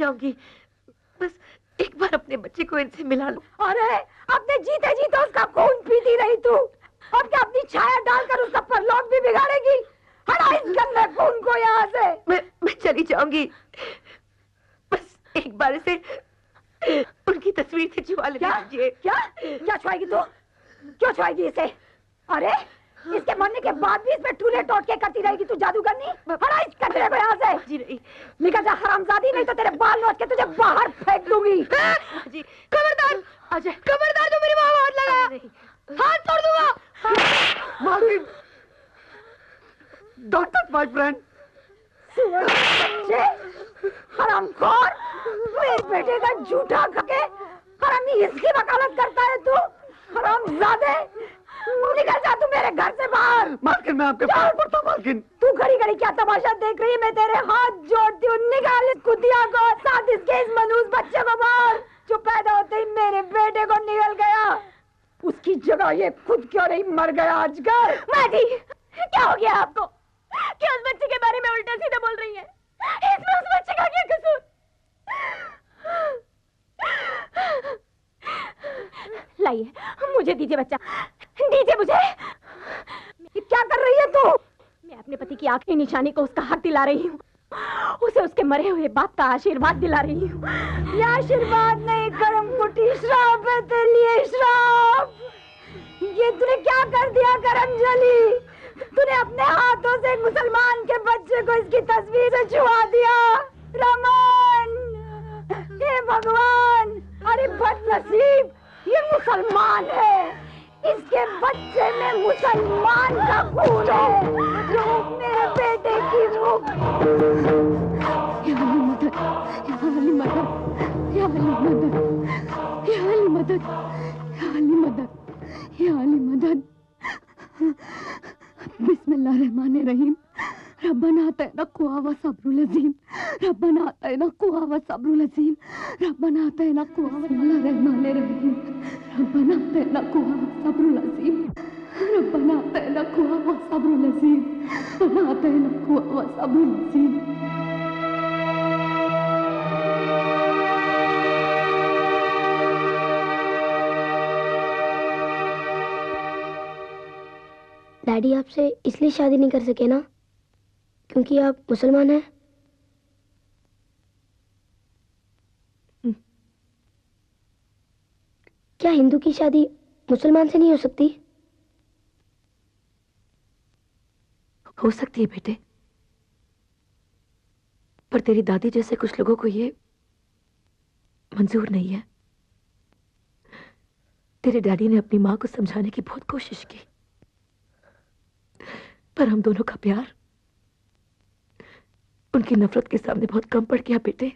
जाऊंगी, बस एक बार अपने बच्चे को इनसे मिला लूं। अरे अपने जीते जीते उसका खून पीती रही तू, और क्या अपनी छाया डालकर उसका परलोक भी बिगाड़ेगी? हटा इस गंदे खून को यहाँ से। मैं चली जाऊंगी, बस एक बार इसे उनकी तस्वीर से छुआ लेने दीजिए। क्या क्या छुआएगी तू? क्यों छुआएगी इसे? अरे इसके मरने के बाद भी इसमें टूले टोटके करती रहेगी तू जादूगरनी? हटा इस कचरे को यहाँ से। निकल जा हरामजादी, नहीं तो तेरे बाल नोच के तुझे बाहर फेंक दूंगी। खबरदार अजय, खबरदार, जो मेरी माँ को हाथ लगाया, हाथ तोड़ दूंगा। मालकिन, डोंट टच माय फ्रेंड। हरामखोर, मेरे बेटे का झूठा खके हरामी इसकी वकालत करता है तू? हरामजादे, निकल जा तू मेरे घर से बाहर। मालकिन मैं आपके पैर पड़ता हूं मालकिन। तू घड़ी घड़ी क्या तमाशा देख रही है? मैं तेरे हाथ जोड़ती हूँ, निकाल इस कुतिया को, साथ इसके इस मनूस बच्चे को बाहर, जो पैदा होते ही मेरे बेटे को निकल गया। उसकी जगह ये खुद क्यों नहीं मर गया आजकल? माजी, क्या हो गया आपको? क्या उस बच्चे के बारे में उल्टा सीधा बोल रही है? इसमें उस बच्चे का क्या कसूर? लाइए, मुझे दीजिए बच्चा, दीजिए मुझे। क्या कर रही है तू? मैं अपने पति की आखिरी निशानी को उसका हक दिला रही हूँ, उसे उसके मरे हुए बाप का आशीर्वाद दिला रही हूँ। ये आशीर्वाद नहीं, करम कुटी श्राप है तेरे लिए, श्राप। ये तूने क्या कर दिया करमजली? तूने अपने हाथों से एक मुसलमान के बच्चे को इसकी तस्वीर से छुआ दिया। रमन, हे भगवान, अरे बदनसीब, ये मुसलमान है, इसके बच्चे में मुसलमान का खून है, जो मेरे बेटे की मुख। या अली मदद, या अली मदद, या अली मदद, या अली मदद, या अली मदद। बिस्मिल्लाहिर्रहमानिर्रहीम। रब्बना आतिना क़ुव्वा सब्रुल अज़ीम, रब्बना आतिना क़ुव्वा सब्रुल अज़ीम, रब्बना आतिना क़ुव्वा। बिस्मिल्लाहिर्रहमानिर्रहीम। रब्बना आतिना क़ुव्वा सब्रुल अज़ीम, रब्बना आतिना क़ुव्वा सब्रुल अज़ीम, रब्बना आतिना क़ुव्वा सब्रुल अज़ीम। डैडी आपसे इसलिए शादी नहीं कर सके ना क्योंकि आप मुसलमान हैं? क्या हिंदू की शादी मुसलमान से नहीं हो सकती? हो सकती है बेटे, पर तेरी दादी जैसे कुछ लोगों को ये मंजूर नहीं है। तेरे डैडी ने अपनी मां को समझाने की बहुत कोशिश की, पर हम दोनों का प्यार उनकी नफरत के सामने बहुत कम पड़ गया बेटे।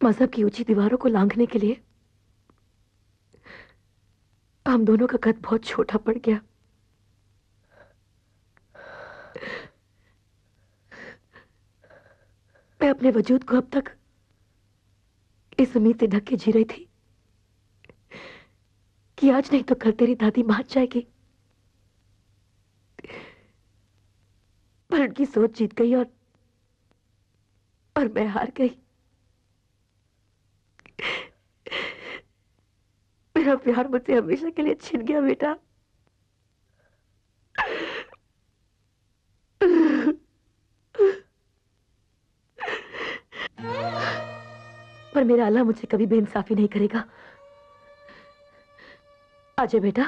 मजहब की ऊंची दीवारों को लांघने के लिए हम दोनों का कद बहुत छोटा पड़ गया। मैं अपने वजूद को अब तक इस उम्मीद से ढक के जी रही थी कि आज नहीं तो कल तेरी दादी मान जाएगी, पर उनकी सोच जीत गई और मैं हार गई। मेरा प्यार मुझसे हमेशा के लिए छिन गया बेटा। पर मेरा अल्लाह मुझसे कभी बेइंसाफी नहीं करेगा। आजा बेटा,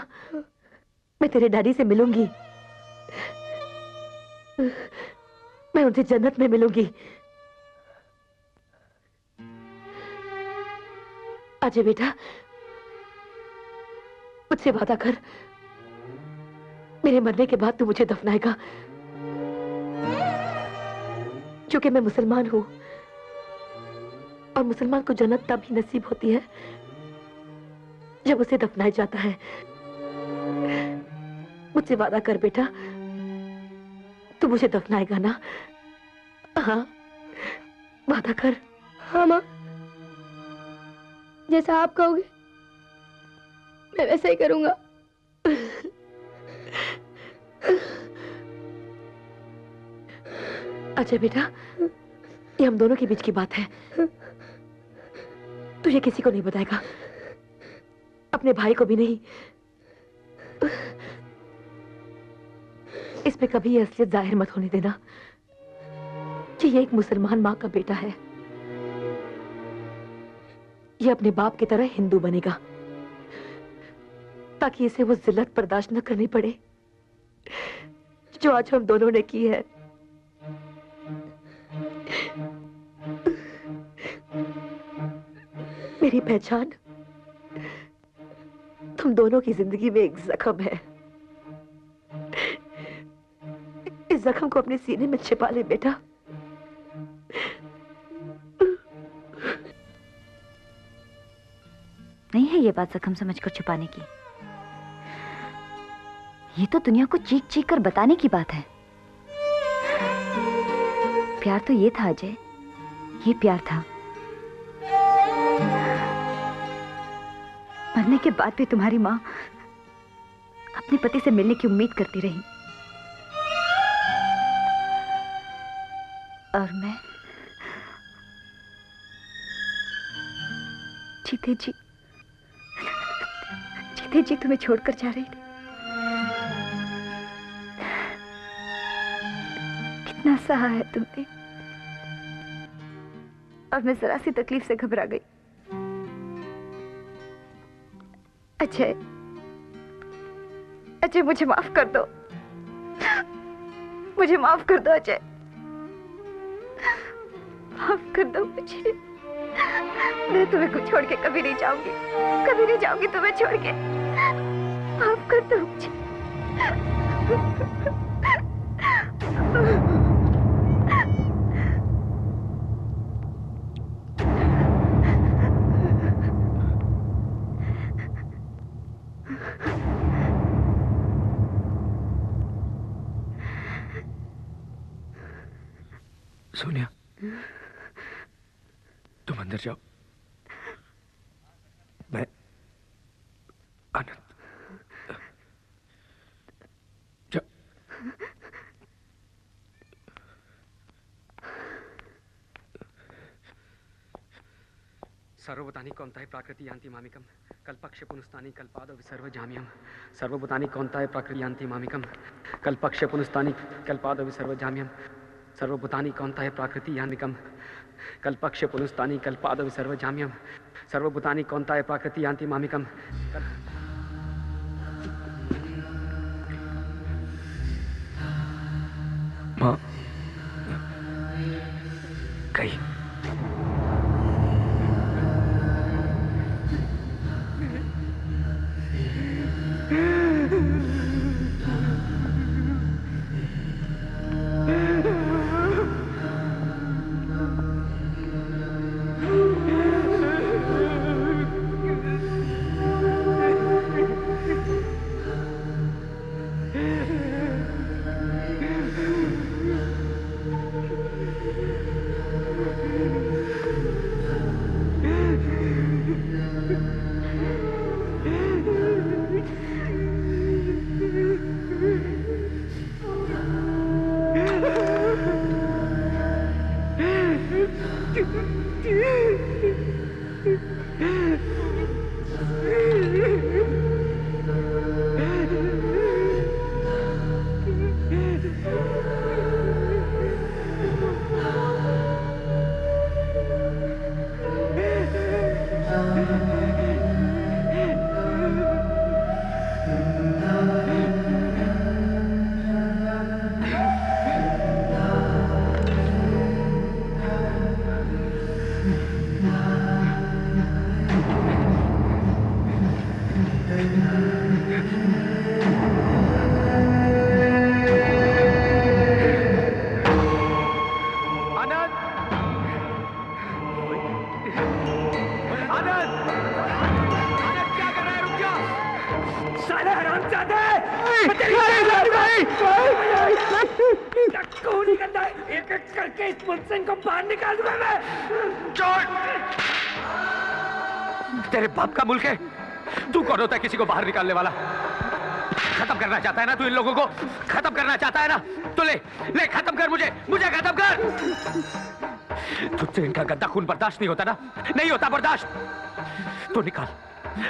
मैं तेरे डैडी से मिलूंगी, मैं उनसे जन्नत में मिलूंगी। आजा बेटा, मुझसे वादा कर, मेरे मरने के बाद तू मुझे दफनाएगा, क्योंकि मैं मुसलमान हूं और मुसलमान को जन्नत तब ही नसीब होती है जब उसे दफनाया जाता है। मुझसे वादा कर बेटा, तू मुझे दफनाएगा ना? हाँ, वादा कर। हाँ माँ, जैसा आप कहोगे मैं वैसा ही करूंगा। अच्छा बेटा, ये हम दोनों के बीच की बात है। तू ये किसी को नहीं बताएगा, अपने भाई को भी नहीं। इस पे कभी ये असलियत जाहिर मत होने देना कि ये एक मुसलमान माँ का बेटा है। ये अपने बाप की तरह हिंदू बनेगा ताकि इसे वो जिल्लत बर्दाश्त न करनी पड़े जो आज हम दोनों ने की है। मेरी पहचान तुम दोनों की जिंदगी में एक जख्म है। इस जख्म को अपने सीने में छिपा ले बेटा। नहीं है ये बात जख्म समझकर छुपाने की, ये तो दुनिया को चीख चीख कर बताने की बात है। प्यार तो ये था अजय, ये प्यार था। मरने के बाद भी तुम्हारी माँ अपने पति से मिलने की उम्मीद करती रही, और मैं जीते जी तुम्हें छोड़कर जा रही थी। कितना सहा है तुमने, और मैं जरा सी तकलीफ से घबरा गई। अजय, मुझे माफ कर दो, मुझे माफ कर दो अजय, माफ कर दो मुझे। मैं तुम्हें छोड़ के कभी नहीं जाऊंगी तुम्हें छोड़ के। माफ कर दो मुझे। सोनिया, तुम अंदर जाओ, मैं आनंद जा। सर्वभूतानि कौन्ताय प्राकृति यान्ति मामिकम् कल्पक्षे पुनस्तानि कल्पादो विसर्व जाम्यम्। सर्वभूतानि कौन्ताय प्राकृति यान्ति मामिकम् कल्पक्षे पुनस्तानि कल्पादो विसर्व जाम्यम्। सर्वभूतानि कौन्ताय प्राकृति यान्तिकम् कल्पक्षे पुनस्तानि कल्पादो विसर्व जाम्यम्। सर्वभूतानि कौन्ताय प्राकृति यान्ति मामिकम्। माँ कहीं तेरे बाप का मुल्क है, तू कौन होता है किसी को बाहर निकालने वाला? खत्म करना चाहता है ना तू इन लोगों को? खत्म करना चाहता है ना? तो ले खत्म कर, मुझे खत्म कर। तुझसे इनका गंदा खून बर्दाश्त नहीं होता ना? नहीं होता बर्दाश्त तो निकाल,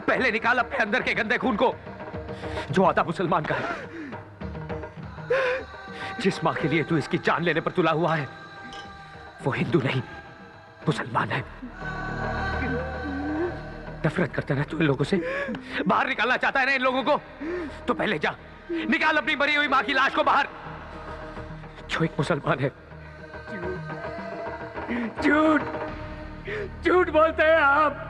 पहले निकाल अपने अंदर के गंदे खून को जो आधा मुसलमान का है। जिस मां के लिए तू इसकी जान लेने पर तुला हुआ है वो हिंदू नहीं मुसलमान है। नफरत करता है तू इन लोगों से, बाहर निकालना चाहता है ना इन लोगों को, तो पहले जा निकाल अपनी मरी हुई मां की लाश को बाहर, जो एक मुसलमान है। झूठ झूठ बोलते हैं आप।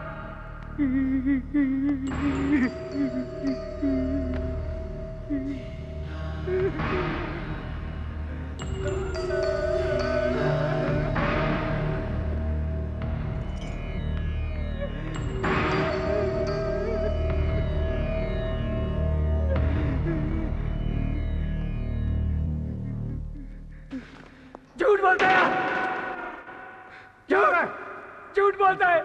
झूठ बोलता है, झूठ बोलता है।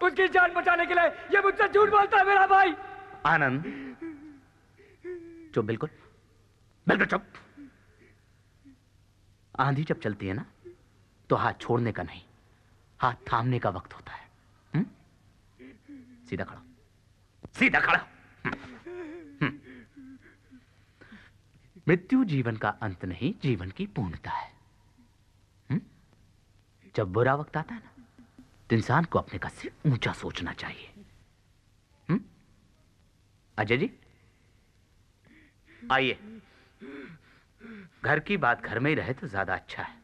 उसकी जान बचाने के लिए ये मुझसे झूठ बोलता है मेरा भाई। आनंद चुप, बिल्कुल बिल्कुल चुप। आंधी जब चलती है ना तो हाथ छोड़ने का नहीं, हाथ थामने का वक्त होता है। सीधा खड़ा, सीधा खड़ा। मृत्यु जीवन का अंत नहीं, जीवन की पूर्णता है। जब बुरा वक्त आता है ना तो इंसान को अपने कद से ऊंचा सोचना चाहिए। अजय जी आइए, घर की बात घर में ही रहे तो ज्यादा अच्छा है।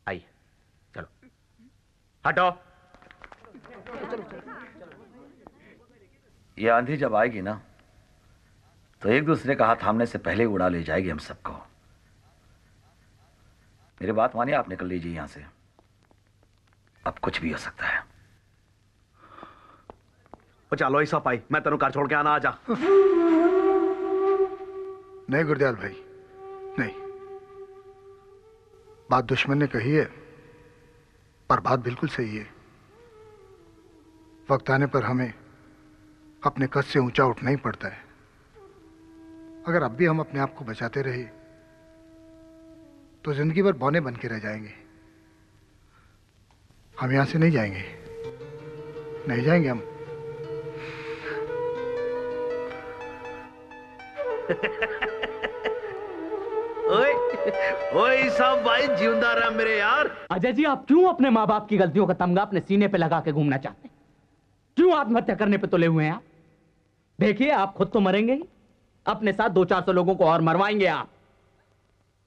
आइए, चलो हटो। ये आंधी जब आएगी ना तो एक दूसरे का हाथ थामने से पहले उड़ा ले जाएगी हम सबको। मेरी बात मानिए, आप निकल लीजिए यहां से, अब कुछ भी हो सकता है। चलो ऐसा पाई, मैं तेनों कार छोड़ के आना, आजा। नहीं गुरदयाल भाई, नहीं। बात दुश्मन ने कही है पर बात बिल्कुल सही है। वक्त आने पर हमें अपने कद से ऊंचा उठना ही पड़ता है। अगर अब भी हम अपने आप को बचाते रहे तो जिंदगी भर बौने बन के रह जाएंगे। हम यहां से नहीं जाएंगे, नहीं जाएंगे हम। ओए ओए सब भाई जिंदा रहा मेरे यार। अजय जी, आप क्यों अपने माँ बाप की गलतियों का तमगा अपने सीने पे लगा के घूमना चाहते हैं? क्यों आत्महत्या करने पे तुले हुए हैं आप? देखिए, आप खुद तो मरेंगे ही, अपने साथ 200-400 लोगों को और मरवाएंगे आप।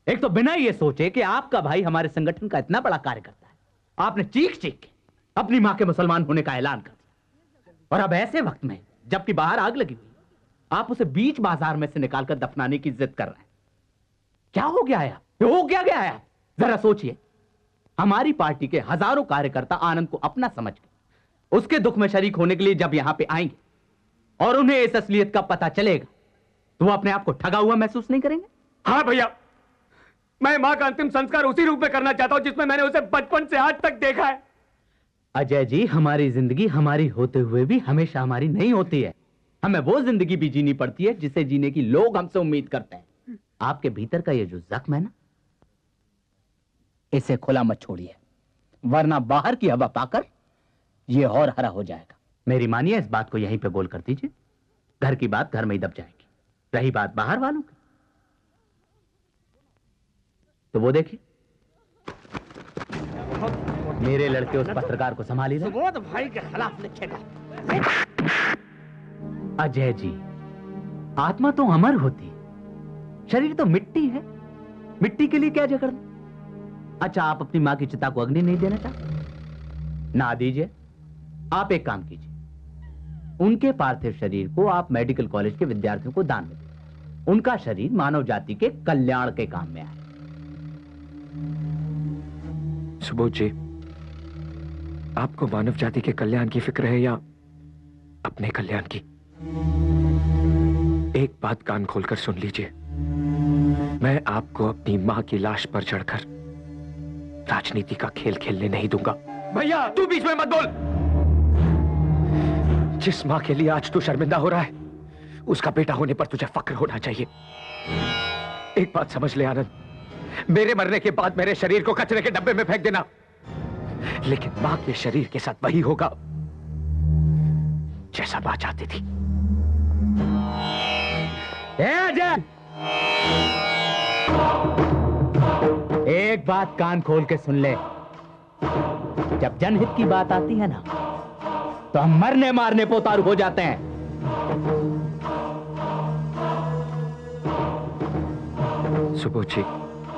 एक तो बिना ये सोचे कि आपका भाई हमारे संगठन का इतना बड़ा कार्य करता है, आपने चीख चीख के अपनी मां के मुसलमान होने का ऐलान कर दिया। और अब ऐसे वक्त में जबकि बाहर आग लगी हुई, आप उसे बीच बाजार में से निकालकर दफनाने की जिद कर रहे हैं। क्या हो गया है? हो क्या गया है? जरा सोचिए। हमारी पार्टी के हजारों कार्यकर्ता आनंद को अपना समझ के उसके दुख में शरीक होने के लिए जब यहां पे आएंगे और उन्हें इस असलियत का पता चलेगा तो वो अपने आप को ठगा हुआ महसूस नहीं करेंगे? हाँ भैया, मैं मां का अंतिम संस्कार उसी रूप में करना चाहता हूं जिसमें मैंने उसे बचपन से आज तक देखा है। अजय जी, हमारी जिंदगी हमारी होते हुए भी हमेशा हमारी नहीं होती है। हमें वो जिंदगी भी जीनी पड़ती है जिसे जीने की लोग हमसे उम्मीद करते हैं। आपके भीतर का ये जो जख्म है ना, इसे खुला मत छोड़िए, वरना बाहर की हवा पाकर ये और हरा हो जाएगा। मेरी मानिए, इस बात को यहीं पे बोल कर दीजिए। घर की बात घर में ही दब जाएगी। रही बात बाहर वालों की, तो वो देखिए, मेरे लड़के उस पत्रकार को संभाली रहे। सुबोध भाई के खिलाफ लिखेगा। अजय जी, आत्मा तो अमर होती, शरीर तो मिट्टी है। मिट्टी के लिए क्या झगड़ना? अच्छा, आप अपनी मां की चिता को अग्नि नहीं देना चाहते? ना दीजिए। आप एक काम कीजिए, उनके पार्थिव शरीर को आप मेडिकल कॉलेज के विद्यार्थियों को दान में दें। उनका शरीर मानव जाति के कल्याण के काम में आए। सुबोध जी, आपको मानव जाति के कल्याण की फिक्र है या अपने कल्याण की? एक बात कान खोलकर सुन लीजिए, मैं आपको अपनी मां की लाश पर चढ़कर राजनीति का खेल खेलने नहीं दूंगा। भैया, तू बीच में मत बोल। जिस मां के लिए आज तू शर्मिंदा हो रहा है, उसका बेटा होने पर तुझे फक्र होना चाहिए। एक बात समझ ले आनंद, मेरे मरने के बाद मेरे शरीर को कचरे के डब्बे में फेंक देना, लेकिन मां के शरीर के साथ वही होगा जैसा मां चाहती थी। अजय, एक बात कान खोल के सुन ले। जब जनहित की बात आती है ना, तो हम मरने मारने पे उतारू हो जाते हैं। सुबोध जी,